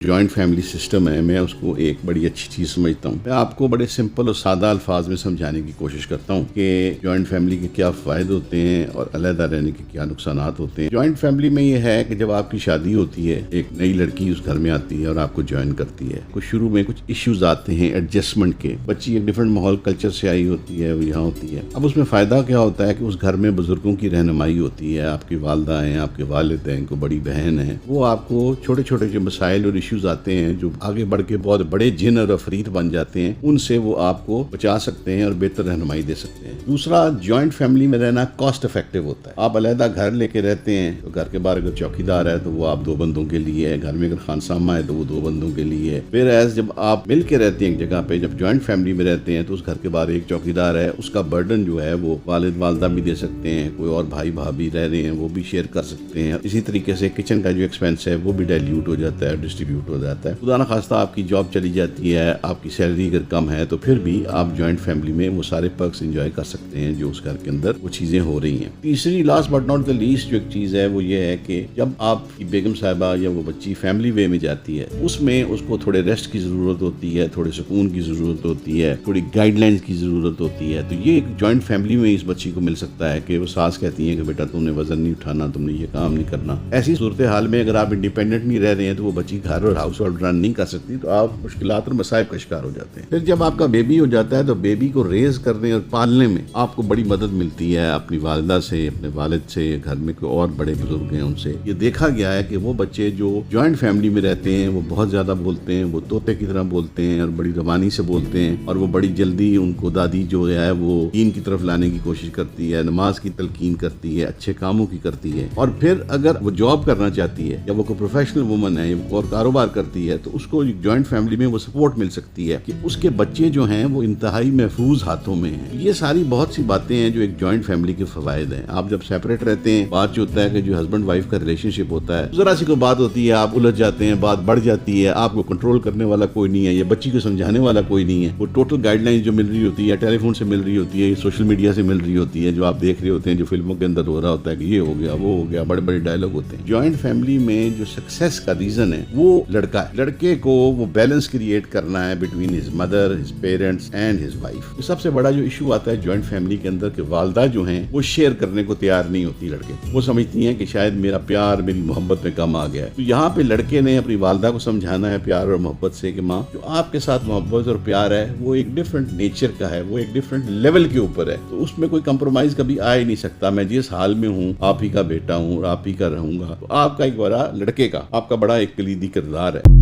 Joint family system है, मैं उसको एक बड़ी अच्छी चीज़ समझता हूँ। मैं आपको बड़े सिंपल और सादा अल्फाज में समझाने की कोशिश करता हूँ कि जॉइंट फैमिली के क्या फ़ायदे होते हैं और अलग रहने के क्या नुकसान होते हैं। जॉइंट फैमिली में ये है कि जब आपकी शादी होती है, एक नई लड़की उस घर में आती है और आपको ज्वाइन करती है, कुछ शुरू में कुछ इश्यूज आते हैं एडजस्टमेंट के। बच्ची एक डिफरेंट माहौल कल्चर से आई होती है, वो यहाँ होती है। अब उसमें फ़ायदा क्या होता है कि उस घर में बुजुर्गों की रहनुमाई होती है, आपकी वालदा हैं, आपके वालिद हैं, को बड़ी बहन है, वो आपको छोटे छोटे जो मसाइल और इश्यूज आते हैं जो आगे बढ़ के बहुत बड़े जिन और अफरीत बन जाते हैं, उनसे वो आपको बचा सकते हैं और बेहतर रहनुमाई दे सकते हैं। दूसरा, जॉइंट फैमिली में रहना कॉस्ट इफेक्टिव होता है। आप अलहदा घर लेके रहते हैं तो घर के बाहर अगर चौकीदार है तो वो आप 2 बंदों के लिए है, घर में अगर खानसामा है तो वो 2 बंदों के लिए है। फिर एज जब आप मिल के रहते हैं एक जगह पे, जब जॉइंट फैमिली में रहते हैं तो उस घर के बाहर एक चौकीदार है, उसका बर्डन जो है वो वालिद वालदा भी दे सकते हैं, कोई और भाई भाभी रह रहे हैं वो भी शेयर कर सकते हैं। इसी तरीके से किचन का जो एक्सपेंस है वो भी डाइल्यूट हो जाता है, डिस्ट्रीब्यूट हो जाता है। खुदा न खास्ता आपकी जॉब चली जाती है, आपकी सैलरी अगर कम है तो फिर भी आप जॉइंट फैमिली में वो सारे पर्क्स एंजॉय कर सकते हैं जो उस घर के अंदर वो चीजें हो रही हैं। तीसरी, last but not the least, जो एक चीज है वो ये है कि जब आपकी बेगम साहिबा या वो बच्ची फैमिली वे में जाती है, उसमें उसको थोड़े रेस्ट की जरूरत होती है, थोड़े सुकून की जरूरत होती है, थोड़ी गाइडलाइंस की जरूरत होती है। तो ये एक जॉइंट फैमिली में इस बच्ची को मिल सकता है कि वो सास कहती है कि बेटा तुमने वजन नहीं उठाना, तुमने ये काम नहीं करना। ऐसी सूरत हाल में अगर आप इंडिपेंडेंट नहीं रह रहे हैं तो वो बच्ची घर और हाउस होल्ड रन नहीं कर सकती, तो आप मुश्किलात और मसाइब का शिकार हो जाते हैं। फिर जब आपका बेबी हो जाता है तो बेबी को रेज करने और पालने में आपको बड़ी मदद मिलती है अपनी वालिदा से, अपने वालिद से, घर में कोई और बड़े बुजुर्ग हैं उनसे। ये देखा गया है कि वो बच्चे जो जॉइंट फैमिली में रहते हैं वो बहुत ज्यादा बोलते हैं, वो तोते की तरह बोलते हैं और बड़ी रवानी से बोलते हैं, और वो बड़ी जल्दी उनको दादी जो है वो दीन की तरफ लाने की कोशिश करती है, नमाज की तलकीन करती है, अच्छे कामों की करती है। और फिर अगर वो जॉब करना चाहती है या वो कोई प्रोफेशनल वुमन है और कारोबार करती है तो उसको जॉइंट फैमिली में वो सपोर्ट मिल सकती है कि उसके बच्चे जो हैं वो इंतहाई महफूज हाथों में हैं। ये सारी बहुत सी बातें हैं जो एक जॉइंट फैमिली के फवायद हैं। आप जब सेपरेट रहते हैं, बात जो होता है कि जो हस्बैंड वाइफ का रिलेशनशिप होता है, जरा सी कोई बात होती है, आप उलझ जाते हैं, बात बढ़ जाती है, आपको कंट्रोल करने वाला कोई नहीं है या बच्ची को समझाने वाला कोई नहीं है। वो टोटल गाइडलाइन जो मिल रही होती है, टेलीफोन से मिल रही होती है, सोशल मीडिया से मिल रही होती है, जो आप देख रहे होते हैं, जो फिल्मों के अंदर हो रहा होता है कि ये हो गया वो हो गया, बड़े बड़े डायलॉग होते हैं। जॉइंट फैमिली में जो सक्सेस का रीजन है वो लड़का है। लड़के को वो बैलेंस क्रिएट करना है between his mother, his parents and his wife. सबसे बड़ा जो इशू आता है जॉइंट फैमिली के अंदर कि वालदा जो हैं वो शेयर करने को तैयार नहीं होती। लड़के वो समझती हैं कि शायद मेरा प्यार मेरी मोहब्बत में कम आ गया है। तो यहाँ पे लड़के ने अपनी वालदा को समझाना है प्यार और मोहब्बत से कि माँ, जो आपके साथ मोहब्बत और प्यार है वो एक डिफरेंट नेचर का है, वो एक डिफरेंट लेवल के ऊपर है, तो उसमें कोई कंप्रोमाइज कभी आ ही नहीं सकता। मैं जिस हाल में हूँ, आप ही का बेटा हूँ और आप ही का रहूंगा। तो आपका एक बड़ा लड़के का आपका बड़ा एक कलीदी किरदार है।